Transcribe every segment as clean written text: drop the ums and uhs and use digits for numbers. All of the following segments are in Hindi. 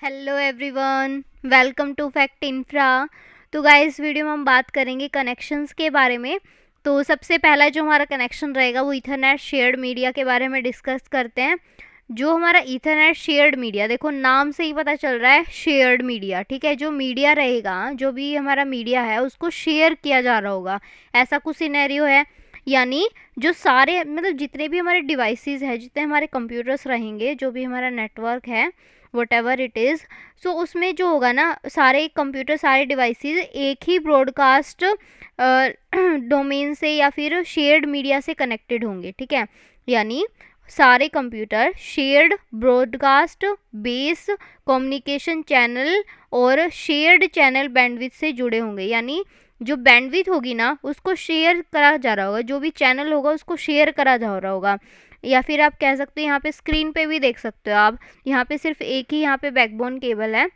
Hello everyone, welcome to fact infra. तो गाइस, वीडियो में हम बात करेंगे कनेक्शंस के बारे में। तो सबसे पहला जो हमारा कनेक्शन रहेगा वो ईथरनेट शेयर्ड मीडिया के बारे में डिस्कस करते हैं। जो हमारा ईथरनेट शेयर्ड मीडिया, देखो नाम से ही पता चल रहा है शेयर्ड मीडिया, ठीक है। जो मीडिया रहेगा, जो भी हमारा मीडिया है उसको शेयर किया जा रहा होगा, ऐसा कुछ सिनेरियो है। यानी जो सारे मतलब जितने भी हमारे डिवाइसेस हैं, जितने हमारे कंप्यूटर्स रहेंगे, जो भी हमारा नेटवर्क है, वट एवर इट इज़, सो उसमें जो होगा ना, सारे कंप्यूटर सारे डिवाइसेस एक ही ब्रॉडकास्ट डोमेन से या फिर शेयर्ड मीडिया से कनेक्टेड होंगे, ठीक है। यानी सारे computer shared broadcast base communication channel और शेयर्ड चैनल बैंडविड्थ से जुड़े होंगे। यानी जो बैंडविड्थ होगी ना उसको शेयर करा जा रहा होगा, जो भी चैनल होगा उसको शेयर करा जा रहा होगा। या फिर आप कह सकते हो, यहाँ पे स्क्रीन पे भी देख सकते हो आप, यहाँ पे सिर्फ एक ही यहाँ पे बैकबोन केबल है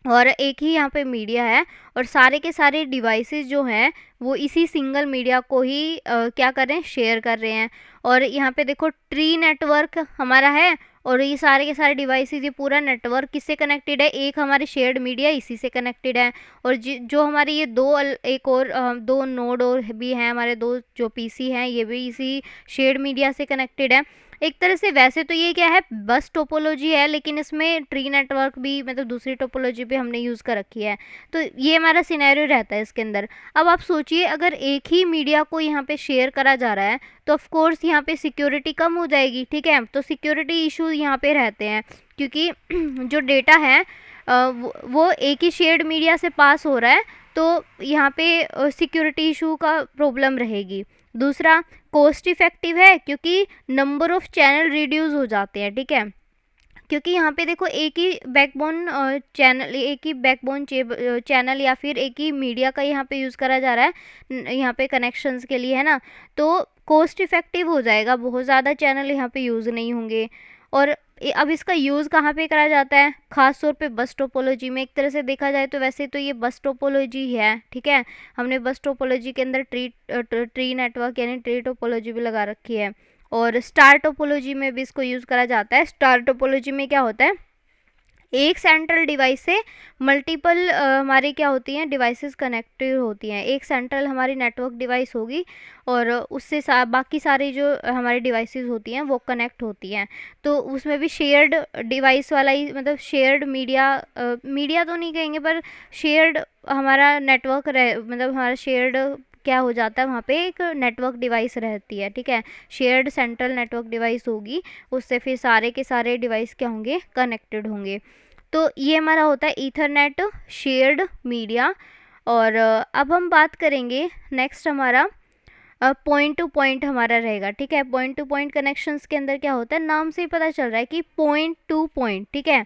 और एक ही यहाँ पे मीडिया है, और सारे के सारे डिवाइसेस जो हैं वो इसी सिंगल मीडिया को ही क्या कर रहे हैं, शेयर कर रहे हैं। और यहाँ पे देखो ट्री नेटवर्क हमारा है, और ये सारे के सारे डिवाइसेस, ये पूरा नेटवर्क किससे कनेक्टेड है, एक हमारे शेयर्ड मीडिया इसी से कनेक्टेड है। और जो हमारे ये एक और दो नोड और भी हैं, हमारे दो जो पीसी हैं ये भी इसी शेयर्ड मीडिया से कनेक्टेड है। एक तरह से वैसे तो ये क्या है, बस टोपोलॉजी है, लेकिन इसमें ट्री नेटवर्क भी मतलब दूसरी टोपोलॉजी भी हमने यूज़ कर रखी है। तो ये हमारा सिनेरियो रहता है इसके अंदर। अब आप सोचिए, अगर एक ही मीडिया को यहाँ पे शेयर करा जा रहा है तो ऑफ कोर्स यहाँ पे सिक्योरिटी कम हो जाएगी, ठीक है। तो सिक्योरिटी इशू यहाँ पे रहते हैं, क्योंकि जो डेटा है वो एक ही शेयर्ड मीडिया से पास हो रहा है, तो यहाँ पे सिक्योरिटी इशू का प्रॉब्लम रहेगी। दूसरा, कॉस्ट इफेक्टिव है, क्योंकि नंबर ऑफ चैनल रिड्यूस हो जाते हैं, ठीक है। क्योंकि यहाँ पे देखो एक ही बैकबोन चैनल या फिर एक ही मीडिया का यहाँ पे यूज़ करा जा रहा है यहाँ पे कनेक्शंस के लिए, है ना। तो कॉस्ट इफेक्टिव हो जाएगा, बहुत ज़्यादा चैनल यहाँ पे यूज़ नहीं होंगे। और अब इसका यूज़ कहाँ पे करा जाता है, ख़ास तौर पे बस टोपोलॉजी में। एक तरह से देखा जाए तो वैसे तो ये बस टोपोलॉजी है, ठीक है। हमने बस टोपोलॉजी के अंदर ट्री नेटवर्क यानी ट्री टोपोलॉजी भी लगा रखी है। और स्टार टोपोलॉजी में भी इसको यूज़ करा जाता है। स्टार टोपोलॉजी में क्या होता है, एक सेंट्रल डिवाइस से मल्टीपल हमारी क्या होती हैं, डिवाइसेस कनेक्टेड होती हैं। एक सेंट्रल हमारी नेटवर्क डिवाइस होगी और उससे बाकी सारी जो हमारी डिवाइसेस होती हैं वो कनेक्ट होती हैं। तो उसमें भी शेयर्ड डिवाइस वाला ही, मतलब शेयर्ड मीडिया तो नहीं कहेंगे, पर शेयर्ड हमारा नेटवर्क मतलब हमारा शेयर्ड क्या हो जाता है, वहाँ पे एक नेटवर्क डिवाइस रहती है, ठीक है। शेयर्ड सेंट्रल नेटवर्क डिवाइस होगी, उससे फिर सारे के सारे डिवाइस क्या होंगे, कनेक्टेड होंगे। तो ये हमारा होता है ईथरनेट शेयर्ड मीडिया। और अब हम बात करेंगे नेक्स्ट, हमारा पॉइंट टू पॉइंट हमारा रहेगा, ठीक है। पॉइंट टू पॉइंट कनेक्शंस के अंदर क्या होता है, नाम से ही पता चल रहा है कि पॉइंट टू पॉइंट, ठीक है।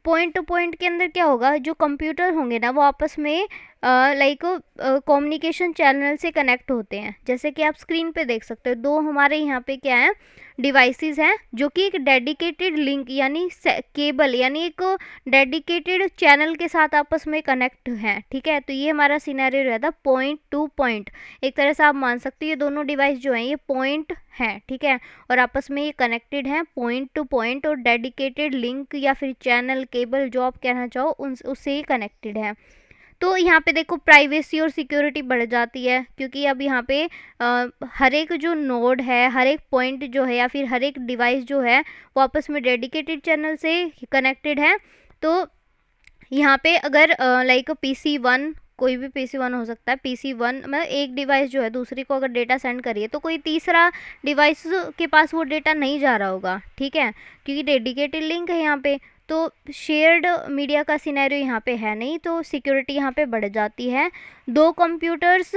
पॉइंट टू पॉइंट के अंदर क्या होगा, जो कंप्यूटर होंगे ना वो आपस में लाइक कम्युनिकेशन चैनल से कनेक्ट होते हैं। जैसे कि आप स्क्रीन पे देख सकते हो, दो हमारे यहाँ पे क्या है, डिवाइसेस हैं, जो कि एक डेडिकेटेड लिंक यानी केबल यानी एक डेडिकेटेड चैनल के साथ आपस में कनेक्ट हैं, ठीक है। तो ये हमारा सिनेरियो रहता है पॉइंट टू पॉइंट। एक तरह से आप मान सकते हो ये दोनों डिवाइस जो हैं ये पॉइंट हैं, ठीक है, और आपस में ये कनेक्टेड हैं पॉइंट टू पॉइंट, और डेडिकेटेड लिंक या फिर चैनल केबल जो आप कहना चाहो उससे ही कनेक्टेड है। तो यहाँ पे देखो प्राइवेसी और सिक्योरिटी बढ़ जाती है, क्योंकि अब यहाँ पे हर एक जो नोड है, हर एक पॉइंट जो है या फिर हर एक डिवाइस जो है वो आपस में डेडिकेटेड चैनल से कनेक्टेड है। तो यहाँ पे अगर लाइक PC1, कोई भी PC1 हो सकता है, PC1 मतलब एक डिवाइस जो है दूसरी को अगर डेटा सेंड करिए तो कोई तीसरा डिवाइस के पास वो डेटा नहीं जा रहा होगा, ठीक है, क्योंकि डेडिकेटेड लिंक है यहाँ पे। तो शेयर्ड मीडिया का सिनेरियो यहाँ पे है नहीं, तो सिक्योरिटी यहाँ पे बढ़ जाती है। दो कंप्यूटर्स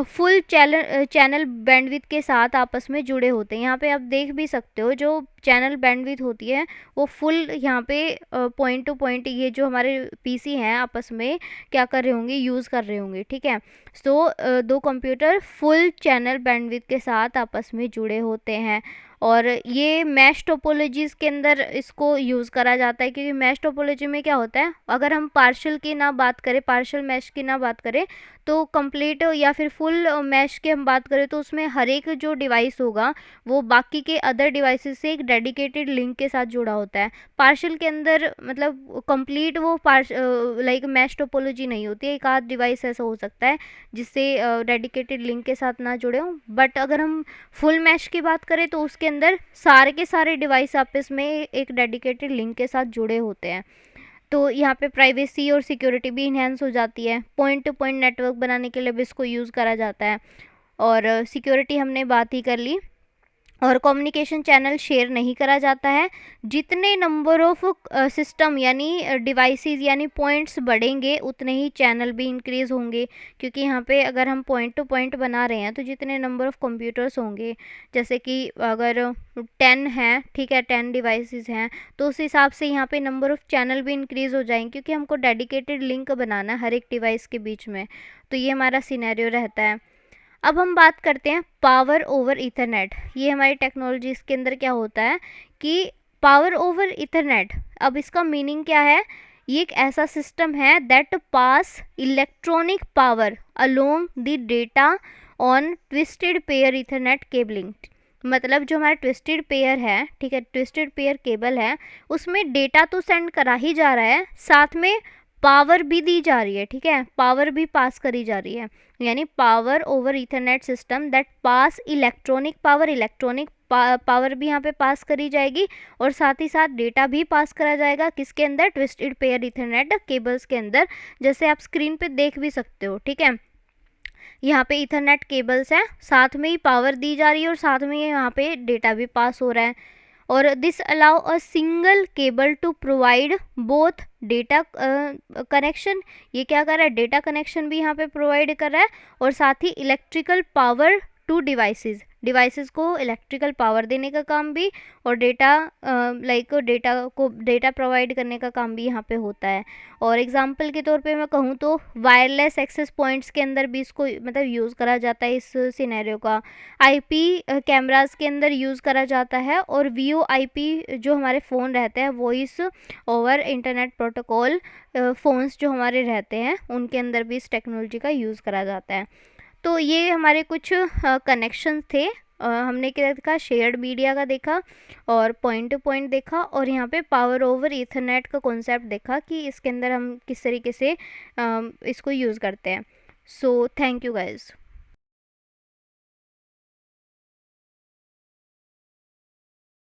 फुल चैनल बैंडविड्थ के साथ आपस में जुड़े होते हैं। यहाँ पे आप देख भी सकते हो, जो चैनल बैंडविड्थ होती है वो फुल यहाँ पे पॉइंट टू पॉइंट, ये जो हमारे पीसी हैं आपस में क्या कर रहे होंगे, यूज़ कर रहे होंगे, ठीक है। सो दो कंप्यूटर फुल चैनल बैंडविड्थ के साथ आपस में जुड़े होते हैं। और ये मैश टोपोलॉजीज़ के अंदर इसको यूज़ करा जाता है, क्योंकि मैश टोपोलॉजी में क्या होता है, अगर हम पार्शियल की ना बात करें, पार्शियल मैश की ना बात करें, तो कंप्लीट या फिर फुल मैश की हम बात करें तो उसमें हर एक जो डिवाइस होगा वो बाकी के अदर डिवाइसेस से एक डेडिकेटेड लिंक के साथ जुड़ा होता है। पार्शियल के अंदर मतलब कंप्लीट वो लाइक मैश टोपोलॉजी नहीं होती है, एक आध डिवाइस ऐसा हो सकता है जिससे डेडिकेटेड लिंक के साथ ना जुड़े हों। बट अगर हम फुल मैश की बात करें तो उसके अंदर सारे के सारे डिवाइस आपस में एक डेडिकेटेड लिंक के साथ जुड़े होते हैं। तो यहाँ पे प्राइवेसी और सिक्योरिटी भी इन्हेंस हो जाती है। पॉइंट टू पॉइंट नेटवर्क बनाने के लिए भी इसको यूज़ करा जाता है। और सिक्योरिटी हमने बात ही कर ली। और कम्युनिकेशन चैनल शेयर नहीं करा जाता है। जितने नंबर ऑफ सिस्टम यानी डिवाइसेस यानी पॉइंट्स बढ़ेंगे उतने ही चैनल भी इंक्रीज़ होंगे, क्योंकि यहाँ पे अगर हम पॉइंट टू पॉइंट बना रहे हैं तो जितने नंबर ऑफ कंप्यूटर्स होंगे, जैसे कि अगर 10 हैं, ठीक है, 10 डिवाइसेस हैं, तो उस हिसाब से यहाँ पे नंबर ऑफ चैनल भी इंक्रीज़ हो जाएंगे, क्योंकि हमको डेडिकेटेड लिंक बनाना है हर एक डिवाइस के बीच में। तो ये हमारा सिनेरियो रहता है। अब हम बात करते हैं पावर ओवर इथरनेट। ये हमारी टेक्नोलॉजीज़ के अंदर क्या होता है कि पावर ओवर इथरनेट, अब इसका मीनिंग क्या है, ये एक ऐसा सिस्टम है that pass electronic power along the data on twisted pair Ethernet cabling. मतलब जो हमारा ट्विस्टेड पेयर है, ठीक है, ट्विस्टेड पेयर केबल है, उसमें डेटा तो सेंड करा ही जा रहा है, साथ में पावर भी दी जा रही है, ठीक है, पावर भी पास करी जा रही है। यानी power over Ethernet system that pass electronic power, electronic power भी यहाँ पे पास करी जाएगी, और साथ ही साथ डेटा भी पास करा जाएगा किसके अंदर, ट्विस्टेड पेयर इथरनेट केबल्स के अंदर, जैसे आप स्क्रीन पे देख भी सकते हो। ठीक है, यहाँ पे इथरनेट केबल्स हैं, साथ में ही पावर दी जा रही है और साथ में यहाँ पे डेटा भी पास हो रहा है। और this allow a single cable to provide both data connection, ये क्या कर रहा है, डेटा कनेक्शन भी यहाँ पे प्रोवाइड कर रहा है, और साथ ही इलेक्ट्रिकल पावर टू डिवाइसेस को इलेक्ट्रिकल पावर देने का काम भी, और डेटा डेटा प्रोवाइड करने का काम भी यहाँ पे होता है। और एग्जांपल के तौर पे मैं कहूँ तो वायरलेस एक्सेस पॉइंट्स के अंदर भी इसको मतलब यूज़ करा जाता है इस सिनेरियो का। आईपी कैमरास के अंदर यूज़ करा जाता है, और वीओआईपी जो हमारे फ़ोन रहते हैं, voice over internet protocol phones जो हमारे रहते हैं उनके अंदर भी इस टेक्नोलॉजी का यूज़ करा जाता है। तो ये हमारे कुछ कनेक्शन थे। हमने क्या देखा, शेयर्ड मीडिया का देखा, और पॉइंट टू पॉइंट देखा, और यहाँ पे पावर ओवर ईथरनेट का कॉन्सेप्ट देखा कि इसके अंदर हम किस तरीके से इसको यूज़ करते हैं। So thank you guys.